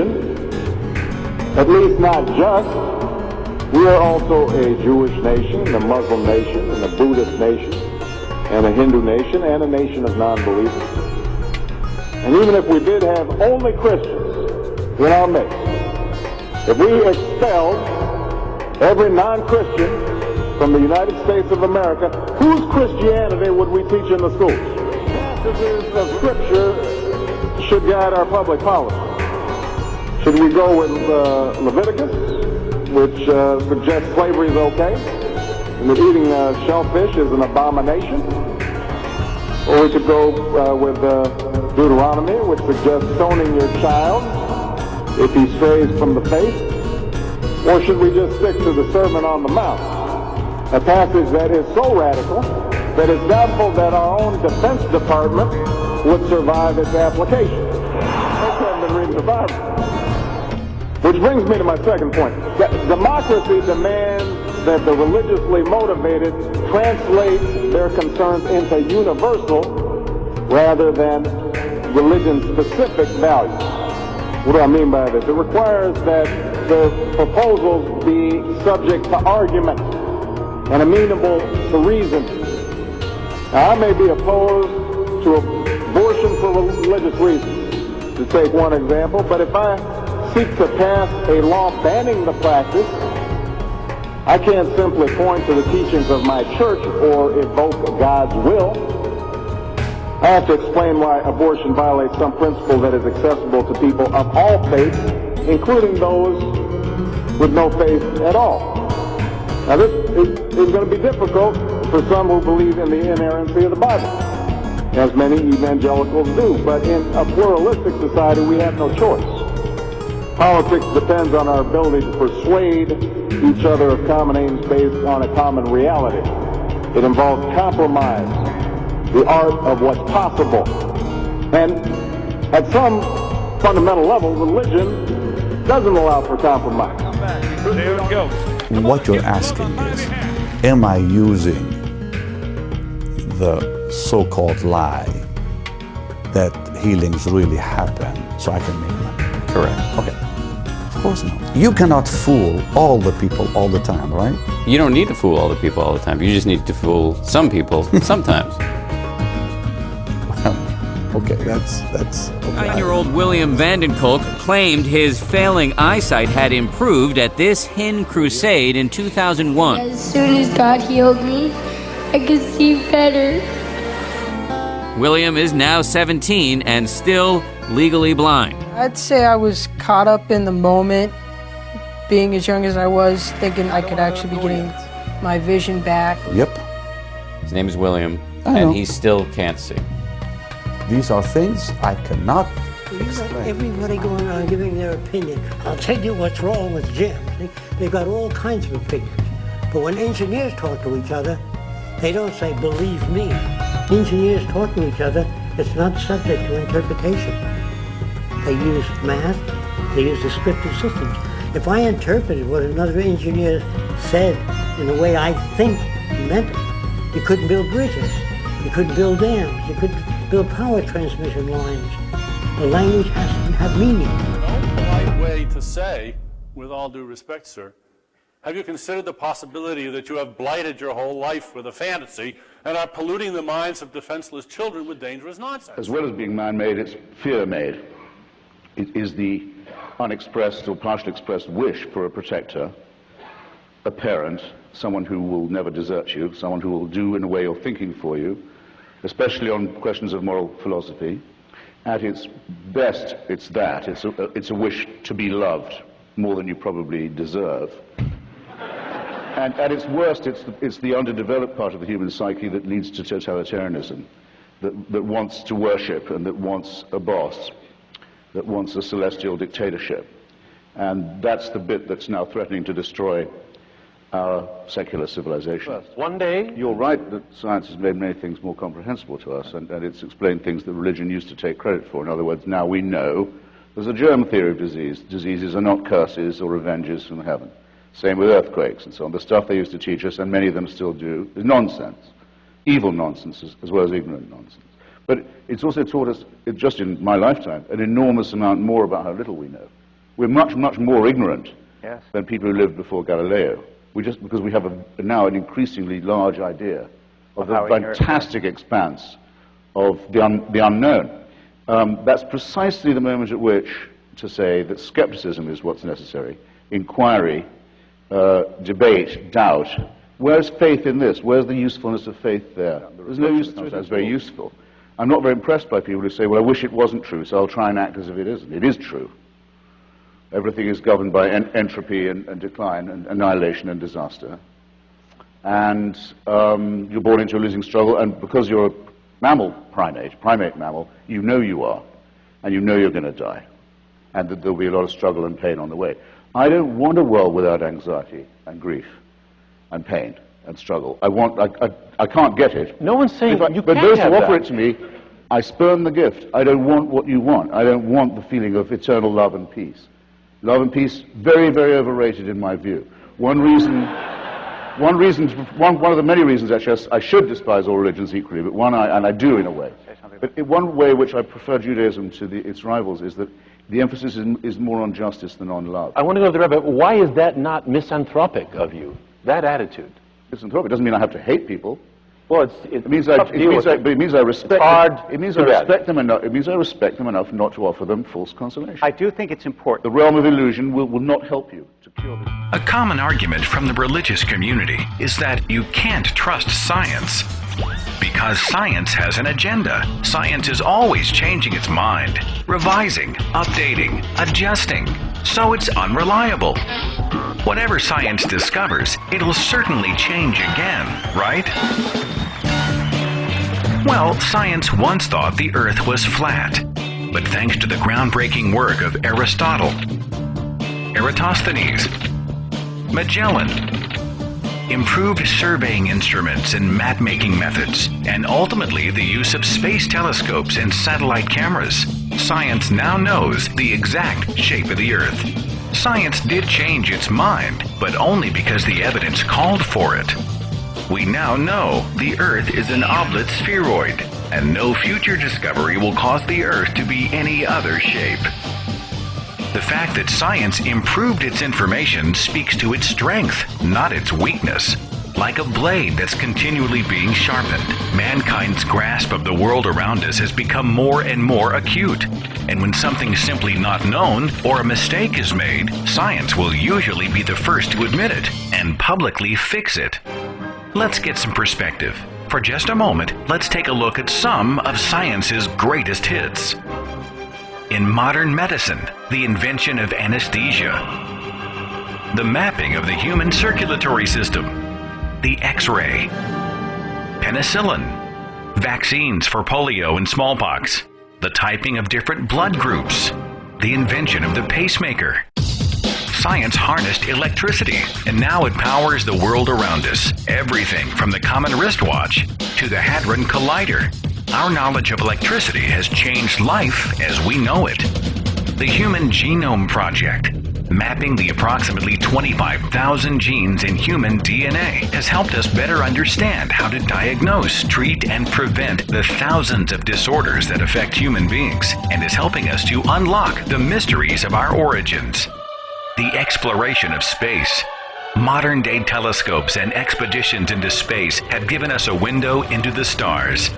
nation, at least not just. We are also a Jewish nation, a Muslim nation, and a Buddhist nation, and a Hindu nation, and a nation of non-believers. And even if we did have only Christians in our midst, if we expelled every non-Christian from the United States of America, whose Christianity would we teach in the schools? Passages of Scripture should guide our public policy. Should we go with Leviticus, which suggests slavery is okay, and that eating shellfish is an abomination? Or we could go with Deuteronomy, which suggests stoning your child if he strays from the faith? Or should we just stick to the Sermon on the Mount, a passage that is so radical that it's doubtful that our own Defense Department would survive its application? Folks haven't been reading the Bible. Which brings me to my second point. Democracy demands that the religiously motivated translate their concerns into universal rather than religion-specific values. What do I mean by this? It requires that the proposals be subject to argument and amenable to reason. Now, I may be opposed to abortion for religious reasons, to take one example, but if I seek to pass a law banning the practice, I can't simply point to the teachings of my church or evoke God's will. I have to explain why abortion violates some principle that is accessible to people of all faiths, including those with no faith at all. Now, this is going to be difficult for some who believe in the inerrancy of the Bible, as many evangelicals do. But in a pluralistic society, we have no choice. Politics depends on our ability to persuade each other of common aims based on a common reality. It involves compromise, the art of what's possible. And at some fundamental level, religion doesn't allow for compromise. There it goes. What you're asking is, am I using the so-called lie that healings really happen so I can make money? Correct. Okay. Of course not. You cannot fool all the people all the time, right? You don't need to fool all the people all the time. You just need to fool some people sometimes. Okay, that's okay. 9-year-old William Vandenkolk claimed his failing eyesight had improved at this Hen Crusade in 2001. As soon as God healed me, I could see better. William is now 17 and still legally blind. I'd say I was caught up in the moment, being as young as I was, thinking I could actually be getting my vision back. Yep. His name is William, I know. and he still can't see. These are things I cannot You got explain. everybody going around giving their opinion. I'll tell you what's wrong with Jim. They've got all kinds of opinions. But when engineers talk to each other, they don't say, believe me. Engineers talk to each other, it's not subject to interpretation. They use math, they use descriptive systems. If I interpreted what another engineer said in the way I think he meant it, you couldn't build bridges, you couldn't build dams, you couldn't build power transmission lines. The language has to have meaning. No polite way to say, with all due respect, sir, have you considered the possibility that you have blighted your whole life with a fantasy and are polluting the minds of defenseless children with dangerous nonsense? As well as being man-made, it's fear-made. It is the unexpressed or partially expressed wish for a protector, a parent, someone who will never desert you, someone who will do in a way you're thinking for you, especially on questions of moral philosophy. At its best, it's that. It's a wish to be loved more than you probably deserve. And at its worst, it's the underdeveloped part of the human psyche that leads to totalitarianism, that wants to worship and that wants a boss, that wants a celestial dictatorship. And that's the bit that's now threatening to destroy our secular civilization. One day, You're right that science has made many things more comprehensible to us, and it's explained things that religion used to take credit for. In other words, now we know there's a germ theory of disease. Diseases are not curses or revenges from heaven. Same with earthquakes and so on. The stuff they used to teach us, and many of them still do, is nonsense. Evil nonsense as well as ignorant nonsense. But it's also taught us, just in my lifetime, an enormous amount more about how little we know. We're much, much more ignorant than people who lived before Galileo. Because we have now an increasingly large idea of the fantastic expanse of the unknown. That's precisely the moment at which to say that skepticism is what's necessary. Inquiry, debate, doubt. Where's faith in this? Where's the usefulness of faith there? There's no usefulness. That's very useful. I'm not very impressed by people who say, well, I wish it wasn't true, so I'll try and act as if it isn't. It is true. Everything is governed by entropy and decline and annihilation and disaster. And you're born into a losing struggle, and because you're a mammal primate mammal, you know you are, and you know you're going to die, and that there'll be a lot of struggle and pain on the way. I don't want a world without anxiety and grief and pain and struggle. I can't get it. No one's saying you but can't those have who offer that. it to me, I spurn the gift. I don't want what you want. I don't want the feeling of eternal love and peace. Love and peace, very, very overrated in my view. One of the many reasons, actually, I should despise all religions equally, but and I do in a way. But one way in which I prefer Judaism to its rivals is that the emphasis is more on justice than on love. I want to go to the rabbi. Why is that not misanthropic of you, that attitude? Misanthropic doesn't mean I have to hate people. Well, it means I respect. It means I respect them enough. It means I respect them enough not to offer them false consolation. I do think it's important. The realm of illusion will not help you to cure this. A common argument from the religious community is that you can't trust science. Because science has an agenda. Science is always changing its mind, revising, updating, adjusting. So it's unreliable. Whatever science discovers, it'll certainly change again, right? Well, science once thought the Earth was flat. But thanks to the groundbreaking work of Aristotle, Eratosthenes, Magellan, improved surveying instruments and map-making methods, and ultimately the use of space telescopes and satellite cameras, science now knows the exact shape of the Earth. Science did change its mind, but only because the evidence called for it. We now know the Earth is an oblate spheroid, and no future discovery will cause the Earth to be any other shape. The fact that science improved its information speaks to its strength, not its weakness. Like a blade that's continually being sharpened, mankind's grasp of the world around us has become more and more acute. And when something's simply not known or a mistake is made, science will usually be the first to admit it and publicly fix it. Let's get some perspective. For just a moment, let's take a look at some of science's greatest hits. In modern medicine, the invention of anesthesia, the mapping of the human circulatory system, the X-ray, penicillin, vaccines for polio and smallpox, the typing of different blood groups, the invention of the pacemaker. Science harnessed electricity, and now it powers the world around us. Everything from the common wristwatch to the Hadron Collider. Our knowledge of electricity has changed life as we know it. The Human Genome Project, mapping the approximately 25,000 genes in human DNA, has helped us better understand how to diagnose, treat, and prevent the thousands of disorders that affect human beings, and is helping us to unlock the mysteries of our origins. The exploration of space. Modern-day telescopes and expeditions into space have given us a window into the stars,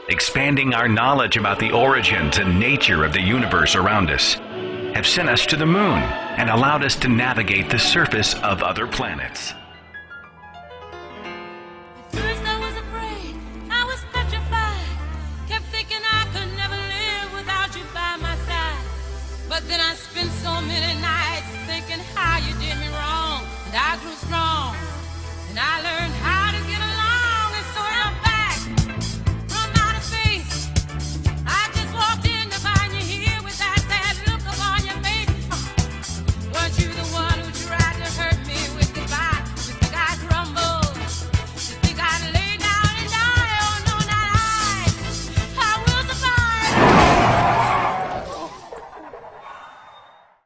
expanding our knowledge about the origins and nature of the universe around us, have sent us to the moon and allowed us to navigate the surface of other planets.